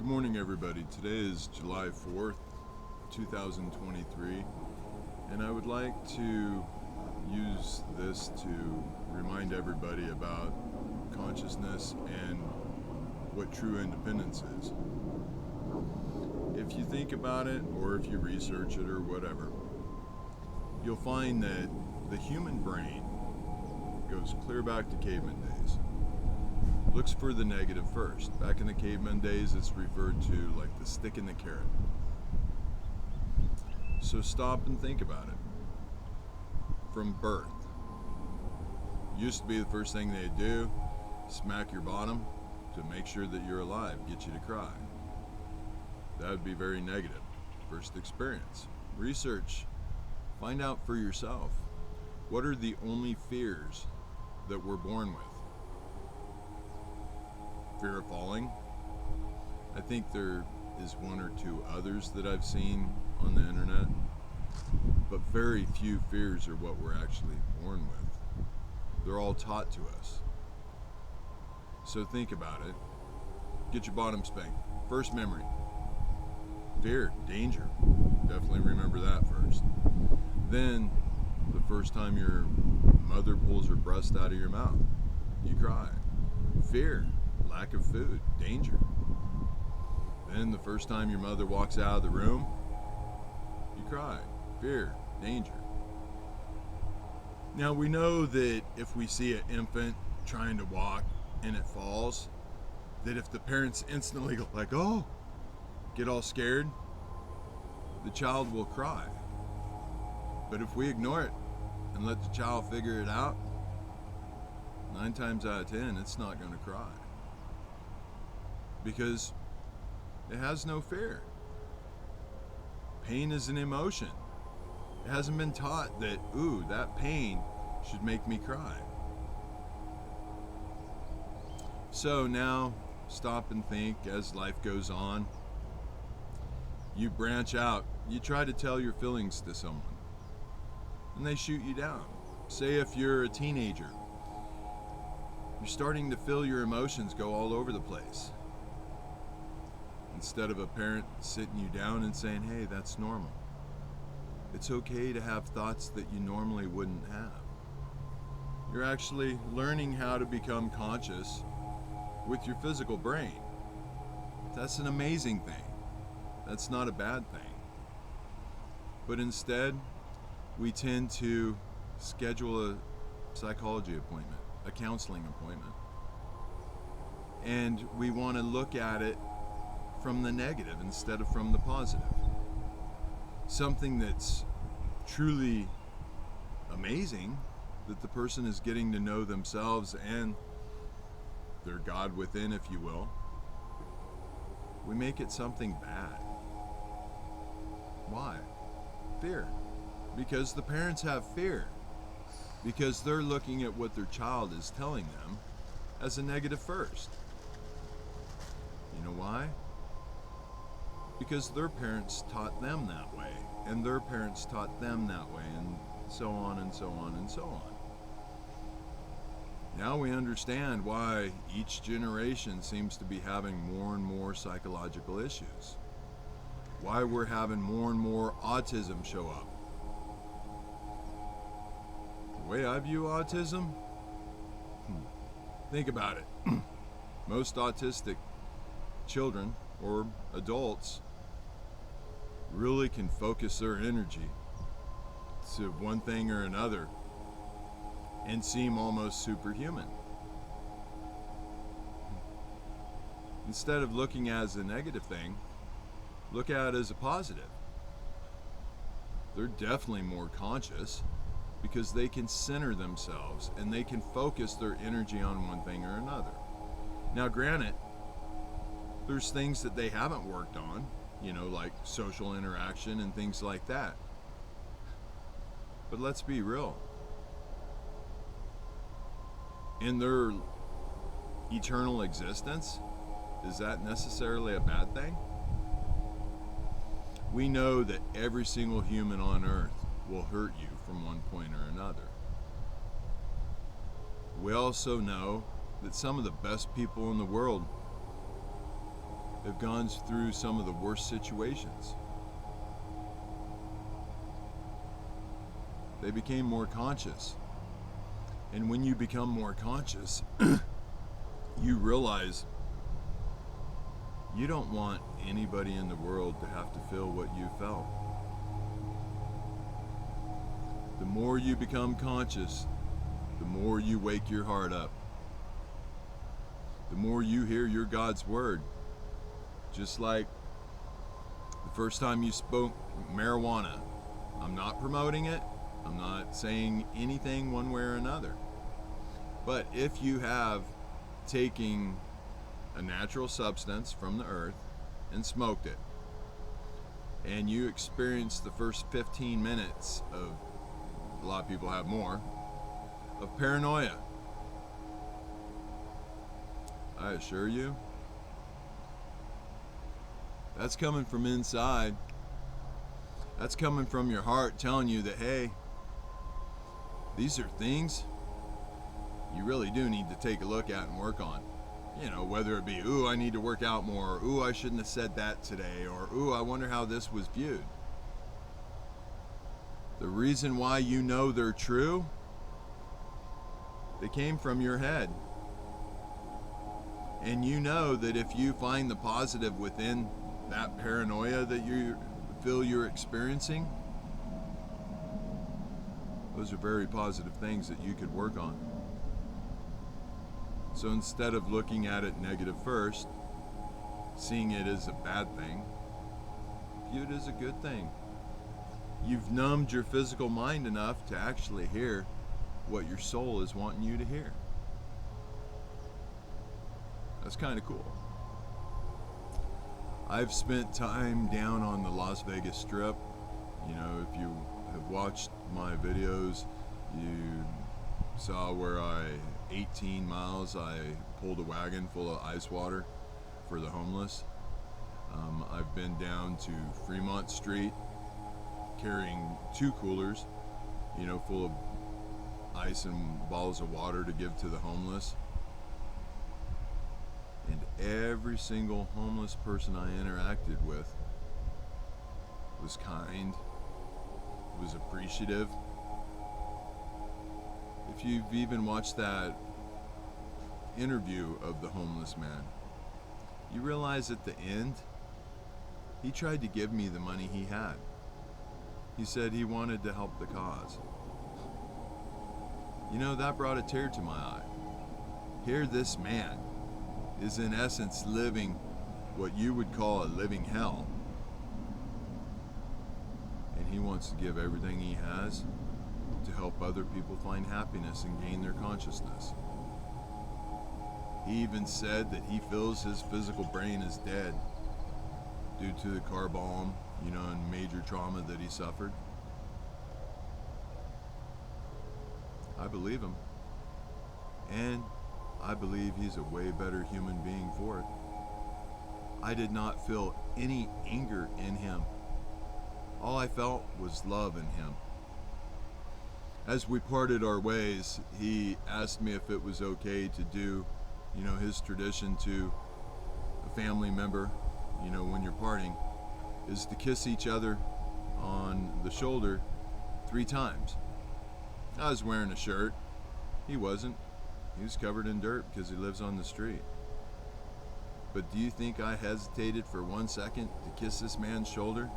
morning, everybody. Today is July 4th, 2023, and I would like to use this to remind everybody about consciousness and what true independence is. If you think about it, or if you research it, or whatever, you'll find that the human brain goes clear back to caveman days. Looks for the negative first. Back in the caveman days, it's referred to like the stick in the carrot. So stop and think about it. From birth, used to be the first thing they'd do, smack your bottom to make sure that you're alive, get you to cry. That would be very negative. First experience. Research. Find out for yourself. What are the only fears that we're born with? Fear of falling. I think there is one or two others that I've seen on the internet, but very few fears are what we're actually born with. They're all taught to us. So think about it. Get your bottom spanked. First memory. Fear, danger. Definitely remember that first. Then, the first time your mother pulls her breast out of your mouth, you cry. Fear. Lack of food, danger. Then the first time your mother walks out of the room, you cry. Fear, danger. Now we know that if we see an infant trying to walk and it falls, that if the parents instantly go like, oh, get all scared, the child will cry. But if we ignore it and let the child figure it out, 9 times out of 10, it's not going to cry. Because it has no fear. Pain is an emotion. It hasn't been taught that, ooh, that pain should make me cry. So now, stop and think as life goes on. You branch out. You try to tell your feelings to someone, and they shoot you down. Say if you're a teenager, you're starting to feel your emotions go all over the place. Instead of a parent sitting you down and saying, hey, that's normal. It's okay to have thoughts that you normally wouldn't have. You're actually learning how to become conscious with your physical brain. That's an amazing thing. That's not a bad thing. But instead, we tend to schedule a psychology appointment, a counseling appointment. And we want to look at it from the negative instead of from the positive. Something that's truly amazing, that the person is getting to know themselves and their God within, if you will. We make it something bad. Why? Fear. Because the parents have fear. Because they're looking at what their child is telling them as a negative first. You know why? Because their parents taught them that way, and their parents taught them that way, and so on and so on and so on. Now we understand why each generation seems to be having more and more psychological issues. Why we're having more and more autism show up. The way I view autism, think about it. Most autistic children or adults really can focus their energy to one thing or another and seem almost superhuman. Instead of looking at it as a negative thing, look at it as a positive. They're definitely more conscious because they can center themselves and they can focus their energy on one thing or another. Now granted, there's things that they haven't worked on, like social interaction and things like that. But let's be real. In their eternal existence, is that necessarily a bad thing? We know that every single human on earth will hurt you from one point or another. We also know that some of the best people in the world have gone through some of the worst situations. They became more conscious. And when you become more conscious, you realize you don't want anybody in the world to have to feel what you felt. The more you become conscious, the more you wake your heart up. The more you hear your God's word. Just like the first time you spoke marijuana. I'm not promoting it. I'm not saying anything one way or another. But if you have taken a natural substance from the earth and smoked it, and you experience the first 15 minutes of, a lot of people have more, of paranoia, I assure you, that's coming from inside. That's coming from your heart telling you that, hey, these are things you really do need to take a look at and work on. You know, whether it be, ooh, I need to work out more, or ooh, I shouldn't have said that today, or ooh, I wonder how this was viewed. The reason why you know they're true, they came from your head. And you know that if you find the positive within that paranoia that you feel you're experiencing, those are very positive things that you could work on. So instead of looking at it negative first, seeing it as a bad thing, view it as a good thing. You've numbed your physical mind enough to actually hear what your soul is wanting you to hear. That's kind of cool. I've spent time down on the Las Vegas Strip. You know, if you have watched my videos, you saw where 18 miles, I pulled a wagon full of ice water for the homeless. I've been down to Fremont Street carrying 2 coolers, you know, full of ice and bottles of water to give to the homeless. And every single homeless person I interacted with was kind, was appreciative. If you've even watched that interview of the homeless man, you realize at the end, he tried to give me the money he had. He said he wanted to help the cause. You know, that brought a tear to my eye. Here this man is in essence living what you would call a living hell. And he wants to give everything he has to help other people find happiness and gain their consciousness. He even said that he feels his physical brain is dead due to the car bomb, you know, and major trauma that he suffered. I believe him. And I believe he's a way better human being for it. I did not feel any anger in him. All I felt was love in him. As we parted our ways, he asked me if it was okay to do, you know, his tradition to a family member, you know, when you're parting, is to kiss each other on the shoulder 3 times. I was wearing a shirt. He wasn't. He was covered in dirt because he lives on the street. But do you think I hesitated for 1 second to kiss this man's shoulder?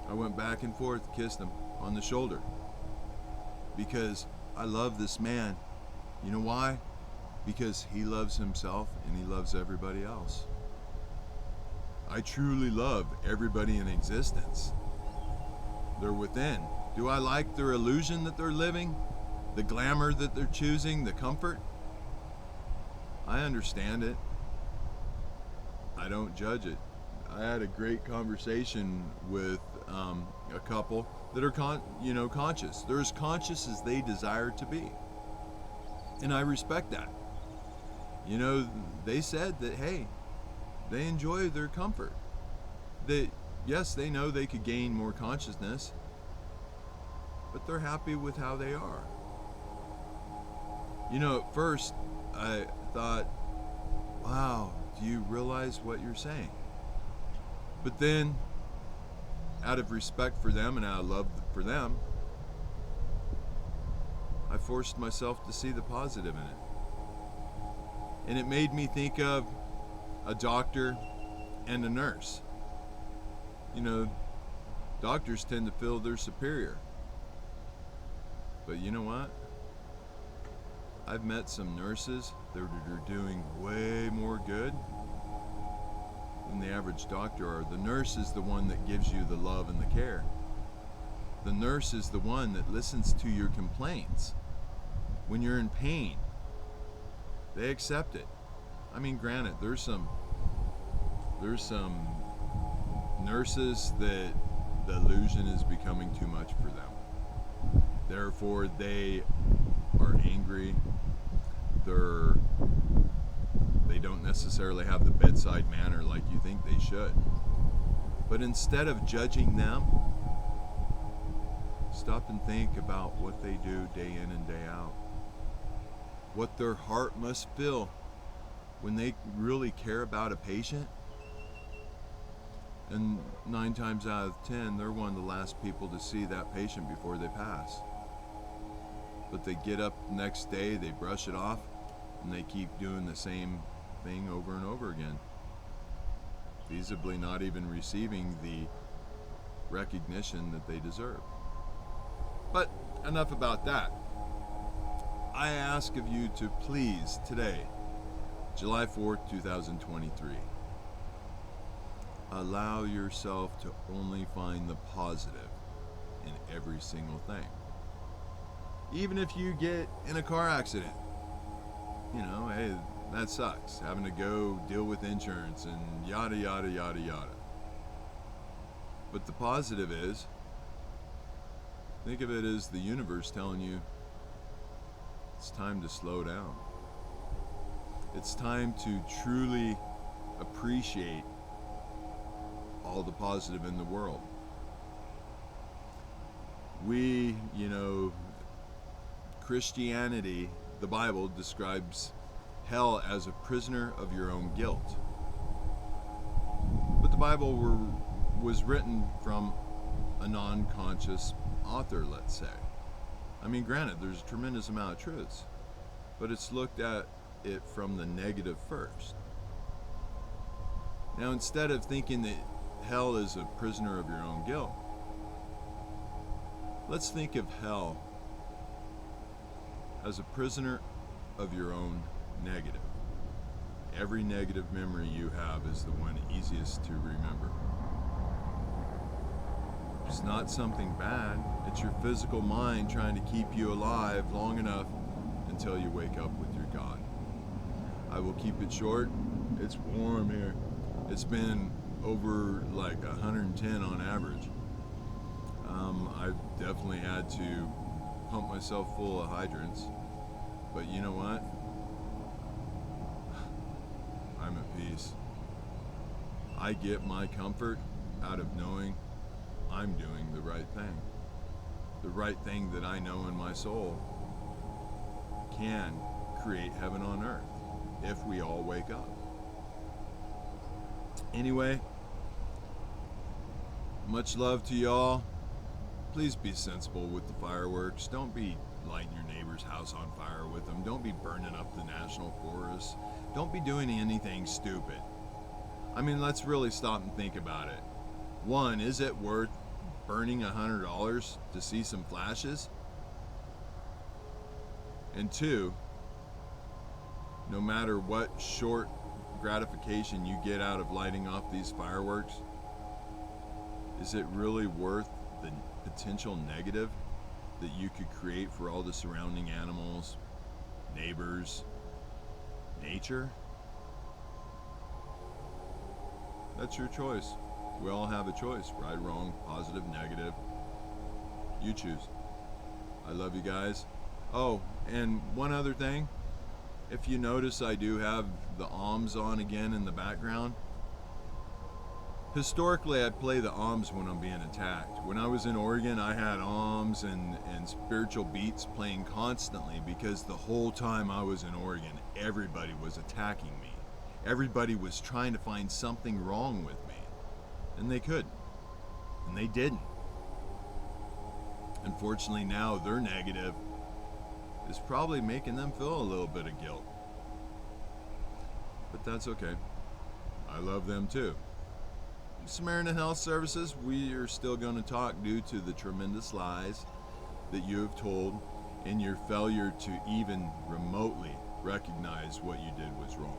I went back and forth, kissed him on the shoulder. Because I love this man. You know why? Because he loves himself and he loves everybody else. I truly love everybody in existence. They're within. Do I like their illusion that they're living? The glamour that they're choosing? The comfort? I understand it. I don't judge it. I had a great conversation with a couple that are conscious. They're as conscious as they desire to be. And I respect that. You know, they said that, hey, they enjoy their comfort. That, yes, they know they could gain more consciousness, but they're happy with how they are. You know, at first, I thought, wow, Do you realize what you're saying? But then, out of respect for them and out of love for them, I forced myself to see the positive in it. And it made me think of a doctor and a nurse. You know, doctors tend to feel they're superior. But you know what? I've met some nurses that are doing way more good than the average doctor are. The nurse is the one that gives you the love and the care. The nurse is the one that listens to your complaints. When you're in pain, they accept it. I mean, granted, there's some nurses that the illusion is becoming too much for them. Therefore, they are angry. They don't necessarily have the bedside manner like you think they should. But instead of judging them, stop and think about what they do day in and day out. What their heart must feel when they really care about a patient. And 9 times out of 10, they're one of the last people to see that patient before they pass. But they get up the next day, they brush it off, and they keep doing the same thing over and over again. Feasibly not even receiving the recognition that they deserve. But enough about that. I ask of you to please today, July 4th, 2023, allow yourself to only find the positive in every single thing. Even if you get in a car accident, you know, hey, that sucks. Having to go deal with insurance and yada, yada, yada, yada. But the positive is, think of it as the universe telling you, it's time to slow down. It's time to truly appreciate all the positive in the world. We, Christianity, the Bible describes hell as a prisoner of your own guilt. But the Bible was written from a non-conscious author, let's say. I mean, granted, there's a tremendous amount of truths, but it's looked at it from the negative first. Now, instead of thinking that hell is a prisoner of your own guilt, let's think of hell as a prisoner of your own negative. Every negative memory you have is the one easiest to remember. It's not something bad. It's your physical mind trying to keep you alive long enough until you wake up with your God. I will keep it short. It's warm here. It's been over like 110 on average. I've definitely had to pump myself full of hydrants. But you know what? I'm at peace. I get my comfort out of knowing I'm doing the right thing. The right thing that I know in my soul can create heaven on earth if we all wake up. Anyway, much love to y'all. Please be sensible with the fireworks. Don't be lighting your neighbor's house on fire with them. Don't be burning up the national forest. Don't be doing anything stupid. I mean, let's really stop and think about it. One, is it worth burning $100 to see some flashes? And two, no matter what short gratification you get out of lighting off these fireworks, is it really worth the potential negative that you could create for all the surrounding animals, neighbors, nature? That's your choice. We all have a choice, right, wrong, positive, negative. You choose. I love you guys. Oh, and one other thing. If you notice, I do have the alms on again in the background. Historically, I play the alms when I'm being attacked. When I was in Oregon, I had alms and spiritual beats playing constantly because the whole time I was in Oregon, everybody was attacking me. everybody was trying to find something wrong with me. And they couldn't. And they didn't. Unfortunately, now their negative is probably making them feel a little bit of guilt. But that's okay. I love them too. Samaritan Health Services, we are still going to talk due to the tremendous lies that you have told and your failure to even remotely recognize what you did was wrong.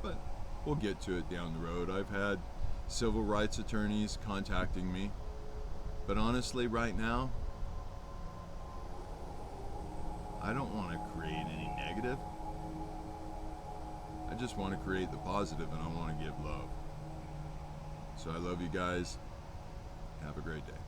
But we'll get to it down the road. I've had civil rights attorneys contacting me, but honestly, right now, I don't want to create any negative. I just want to create the positive, and I want to give love. So I love you guys. Have a great day.